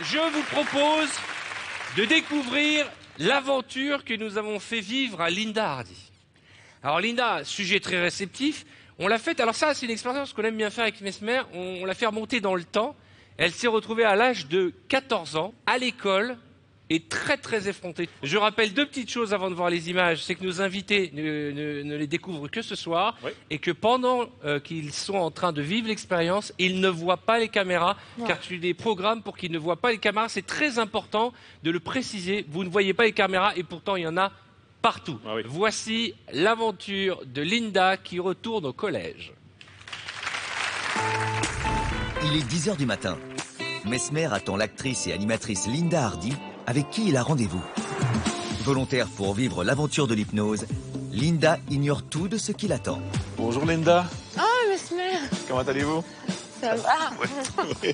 je vous propose de découvrir l'aventure que nous avons fait vivre à Linda Hardy. Alors Linda, sujet très réceptif, on l'a fait, alors ça c'est une expérience qu'on aime bien faire avec Mesmer, on l'a fait remonter dans le temps. Elle s'est retrouvée à l'âge de 14 ans, à l'école, et très très effrontée. Je rappelle deux petites choses avant de voir les images, c'est que nos invités ne les découvrent que ce soir, oui. Et que pendant qu'ils sont en train de vivre l'expérience, ils ne voient pas les caméras, ouais. Car tu les programmes pour qu'ils ne voient pas les caméras. C'est très important de le préciser, vous ne voyez pas les caméras et pourtant il y en a partout. Ah oui. Voici l'aventure de Linda qui retourne au collège. Il est 10h du matin. Mesmer attend l'actrice et animatrice Linda Hardy, avec qui il a rendez-vous. Volontaire pour vivre l'aventure de l'hypnose, Linda ignore tout de ce qui l'attend. Bonjour Linda. Ah, Mesmer. Comment allez-vous? Ça va. Ouais. Je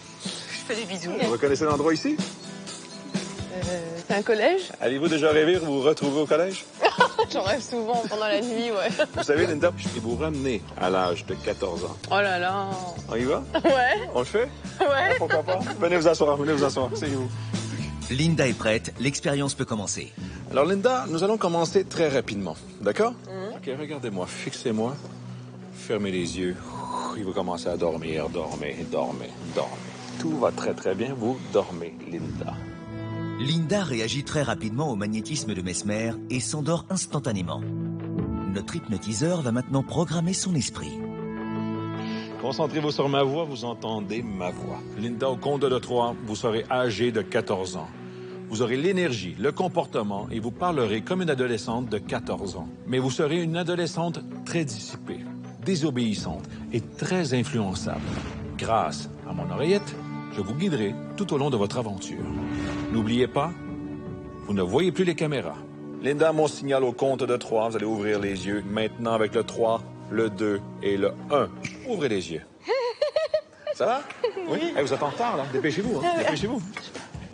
fais des bisous. Vous reconnaissez l'endroit ici? C'est un collège. Avez-vous déjà rêvé de vous retrouver au collège? J'en rêve souvent pendant la nuit, ouais. Vous savez, Linda, je vais vous ramener à l'âge de 14 ans. Oh là là. On y va? Ouais. On le fait? Ouais. Ah, pourquoi pas? Venez vous asseoir, c'est vous. Linda est prête, l'expérience peut commencer. Alors Linda, nous allons commencer très rapidement, d'accord? Ok, regardez-moi, fixez-moi, fermez les yeux. Il va commencer à dormir, dormez. Tout va très très bien, vous dormez, Linda. Linda réagit très rapidement au magnétisme de Mesmer et s'endort instantanément. Notre hypnotiseur va maintenant programmer son esprit. Concentrez-vous sur ma voix, vous entendez ma voix. Linda, au compte de 3, vous serez âgée de 14 ans. Vous aurez l'énergie, le comportement et vous parlerez comme une adolescente de 14 ans. Mais vous serez une adolescente très dissipée, désobéissante et très influençable. Grâce à mon oreillette, je vous guiderai tout au long de votre aventure. N'oubliez pas, vous ne voyez plus les caméras. Linda, mon signal au compte de 3, vous allez ouvrir les yeux. Maintenant, avec le 3, le 2 et le 1. Ouvrez les yeux. Ça va? Oui. Hey, vous êtes en retard, là. Dépêchez-vous, hein? Dépêchez-vous.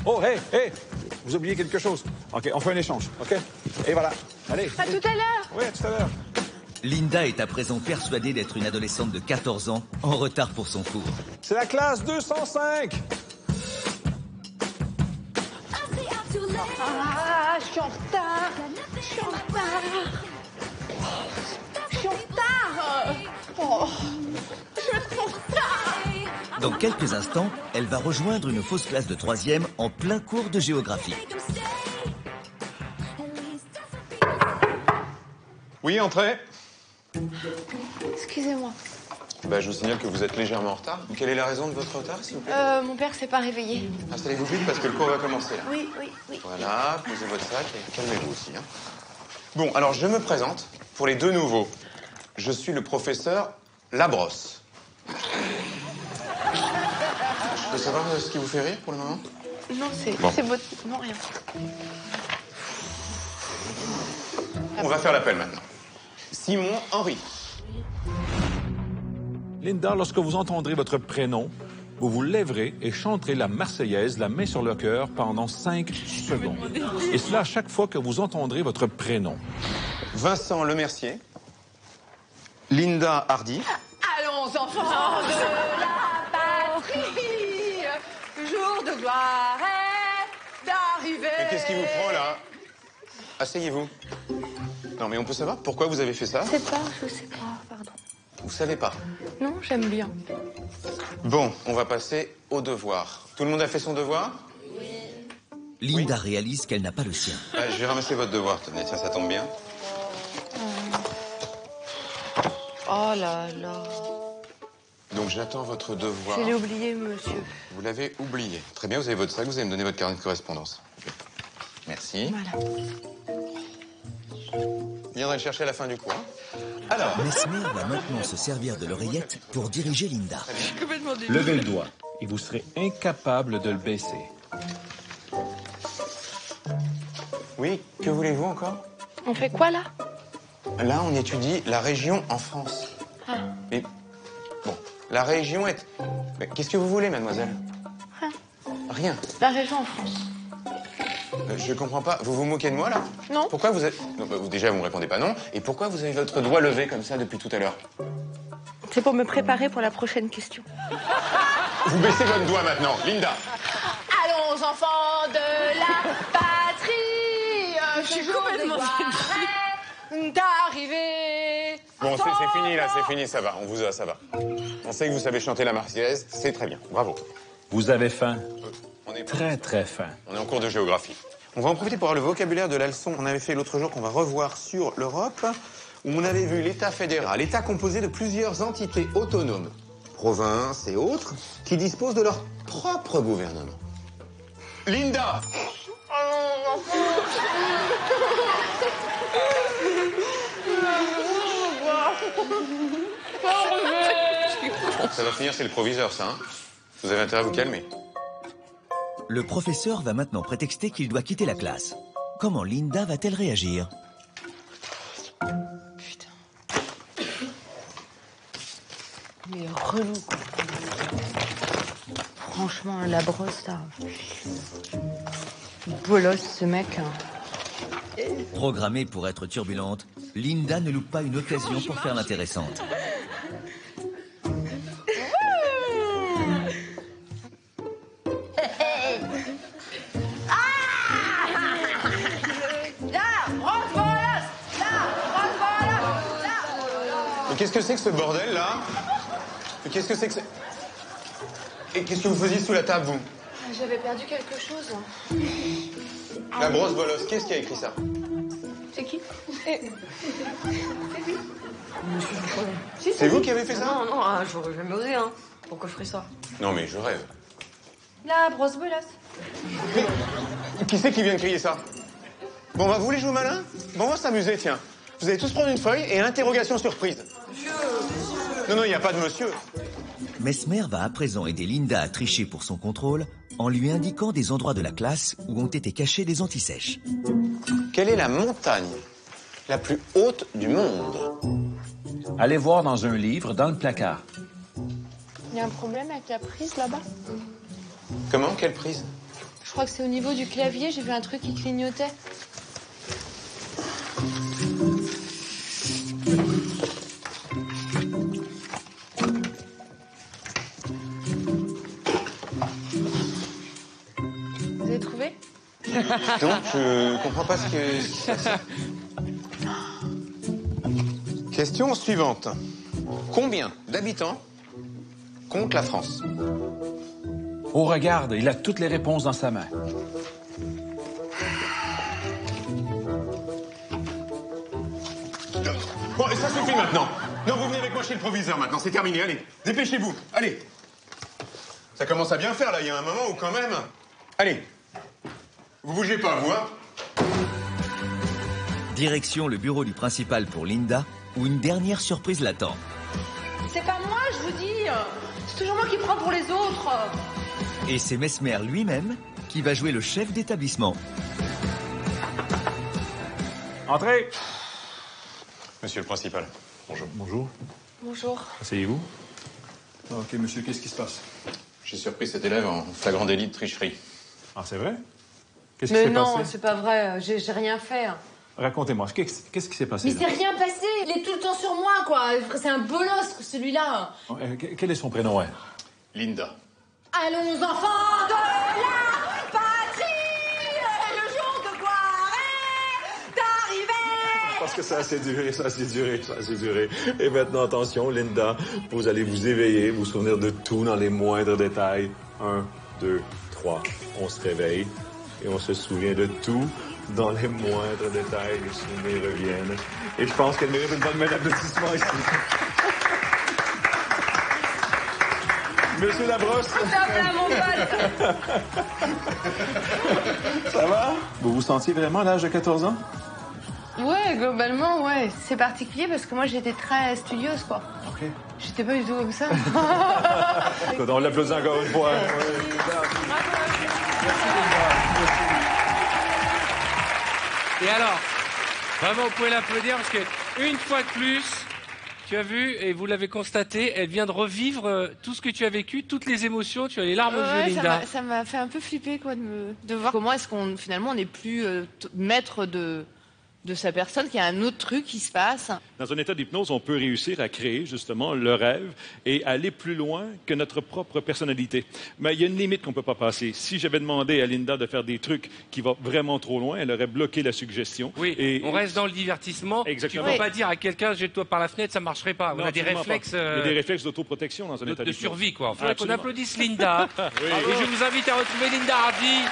Oh, hey! Vous oubliez quelque chose. OK, on fait un échange, OK? Et voilà. Allez. À tout à l'heure. Oui, à tout à l'heure. Linda est à présent persuadée d'être une adolescente de 14 ans, en retard pour son cours. C'est la classe 205. Ah, je suis en retard. Oh, je suis en retard. Dans quelques instants, elle va rejoindre une fausse classe de 3e en plein cours de géographie. Oui, entrez. Excusez-moi. Je vous signale que vous êtes légèrement en retard. Quelle est la raison de votre retard, s'il vous plaît? Mon père s'est pas réveillé. Installez-vous vite parce que le cours va commencer. Là. Oui. Voilà, posez votre sac et calmez-vous aussi. Hein. Bon, alors je me présente pour les deux nouveaux. Je suis le professeur Labrosse. Je peux savoir ce qui vous fait rire pour le moment? Non, c'est votre... Non, rien. On va faire l'appel maintenant. Simon Henry. Linda, lorsque vous entendrez votre prénom, vous vous lèverez et chanterez la Marseillaise, la main sur le cœur, pendant 5 secondes. Et cela à chaque fois que vous entendrez votre prénom. Vincent Lemercier. Linda Hardy. Allons, enfants de la patrie, jour de gloire est d'arriver. Mais qu'est-ce qui vous prend, là? Asseyez-vous. Non, mais on peut savoir pourquoi vous avez fait ça? Je sais pas, pardon. Vous savez pas? Non, j'aime bien. Bon, on va passer au devoir. Tout le monde a fait son devoir? Linda réalise qu'elle n'a pas le sien. Je vais ramasser votre devoir, tenez, tiens, ça tombe bien. Oh là là. Donc j'attends votre devoir. Je l'ai oublié, monsieur. Vous l'avez oublié. Très bien, vous avez votre sac, vous allez me donner votre carnet de correspondance. Merci. Voilà. Vous viendrez le chercher à la fin du cours. Hein. Alors. Mesmer va maintenant se servir de l'oreillette pour diriger Linda. Levez le doigt et vous serez incapable de le baisser. Oui, que voulez-vous encore? On fait quoi, là? Là, on étudie la région en France. Ah. Mais, bon, la région est... Mais qu'est-ce que vous voulez, mademoiselle? Rien. Rien. La région en France. Je comprends pas. Vous vous moquez de moi, là? Non. Pourquoi vous avez... Non, déjà, vous me répondez pas non. Et pourquoi vous avez votre doigt levé comme ça depuis tout à l'heure? C'est pour me préparer pour la prochaine question. Vous baissez votre doigt maintenant, Linda. Allons, Allons, enfants de la patrie, Je suis ce jour de complètement gloire est arrivé. Bon, c'est fini, là, c'est fini, ça va. On vous a, ça va. On sait que vous savez chanter la Marseillaise, c'est très bien. Bravo. Vous avez faim. On est Très, très faim. On est en cours de géographie. On va en profiter pour avoir le vocabulaire de la leçon qu'on avait fait l'autre jour, qu'on va revoir sur l'Europe, où on avait vu l'État fédéral, État composé de plusieurs entités autonomes, provinces et autres, qui disposent de leur propre gouvernement. Linda! Ça va finir chez le proviseur, ça, hein? Vous avez intérêt à vous calmer. Le professeur va maintenant prétexter qu'il doit quitter la classe. Comment Linda va-t-elle réagir? Putain. Mais relou, quoi. Franchement, la brosse, là. Bolos, ce mec. Hein. Programmée pour être turbulente, Linda ne loupe pas une occasion pour faire l'intéressante. Mais qu'est-ce que c'est que ce bordel, là? Mais qu'est-ce que c'est que c'est... Et qu'est-ce que vous faisiez sous la table, vous? J'avais perdu quelque chose. La brosse bolos, qui est-ce qui a écrit ça? C'est qui? C'est vous qui avez fait ça? Non, non, j'aurais jamais osé, hein. Pourquoi je ferais ça? Non, mais je rêve. La brosse bolos. Qui c'est qui vient de crier ça? Bon, bah, vous voulez jouer au malin? Bon, on va s'amuser, tiens. Vous allez tous prendre une feuille et interrogation surprise. Monsieur. Non, il n'y a pas de monsieur. Mesmer va à présent aider Linda à tricher pour son contrôle en lui indiquant des endroits de la classe où ont été cachés des antisèches. Quelle est la montagne la plus haute du monde? Allez voir dans un livre, dans le placard. Il y a un problème avec la prise là-bas? Comment? Quelle prise? Je crois que c'est au niveau du clavier, j'ai vu un truc qui clignotait. Vous avez trouvé? Donc, je comprends pas ce que... Question suivante. Combien d'habitants compte la France? Oh, regarde, il a toutes les réponses dans sa main. Bon, et ça suffit maintenant. Non, vous venez avec moi chez le proviseur maintenant, c'est terminé, allez. Dépêchez-vous, allez. Ça commence à bien faire, là, il y a un moment où quand même... Allez. Vous bougez pas, vous, hein? Direction le bureau du principal pour Linda, où une dernière surprise l'attend. C'est pas moi, je vous dis. C'est toujours moi qui prends pour les autres. Et c'est Mesmer lui-même qui va jouer le chef d'établissement. Entrez! Monsieur le principal. Bonjour. Bonjour. Bonjour. Asseyez-vous. Ok, monsieur, qu'est-ce qui se passe? J'ai surpris cet élève en flagrant délit de tricherie. Ah, c'est vrai? Qu'est-ce qui Mais s'est non, passé? c'est pas vrai. J'ai rien fait. Racontez-moi, qu'est-ce qui s'est passé? Mais là? c'est rien passé. Il est tout le temps sur moi, quoi. C'est un bolos, celui-là. Quel est son prénom, hein? Linda. Allons, enfants de la patrie, le jour de gloire est arrivé. Parce que ça a assez duré. Et maintenant, attention, Linda, vous allez vous éveiller, vous souvenir de tout dans les moindres détails. 1, 2, 3, on se réveille et on se souvient de tout dans les moindres détails. Les souvenirs reviennent. Et je pense qu'elle mérite une bonne main d'applaudissement ici. Monsieur Labrosse. Ça va? Vous vous sentiez vraiment à l'âge de 14 ans? Ouais, globalement, ouais. C'est particulier parce que moi, j'étais très studieuse, quoi. OK. J'étais pas du tout comme ça. Écoute, on l'applaudit encore une fois. Et alors, vraiment, vous pouvez l'applaudir parce que une fois de plus, tu as vu, et vous l'avez constaté, elle vient de revivre tout ce que tu as vécu, toutes les émotions, tu as les larmes aux yeux, Linda. Ça m'a fait un peu flipper, quoi, de voir comment est-ce qu'on, finalement, on n'est plus maître de de sa personne, qu'il y a un autre truc qui se passe. Dans un état d'hypnose, on peut réussir à créer justement le rêve et aller plus loin que notre propre personnalité. Mais il y a une limite qu'on ne peut pas passer. Si j'avais demandé à Linda de faire des trucs qui vont vraiment trop loin, elle aurait bloqué la suggestion. Oui, et on reste dans le divertissement. Exactement. Tu ne peux pas dire à quelqu'un jette-toi par la fenêtre, ça ne marcherait pas. On Non, a des absolument réflexes, pas. Il y a des réflexes d'autoprotection dans un état de d'hypnose. survie, quoi. Il faudrait qu'on Absolument. applaudisse Linda. Oui. Et je vous invite à retrouver Linda Hardy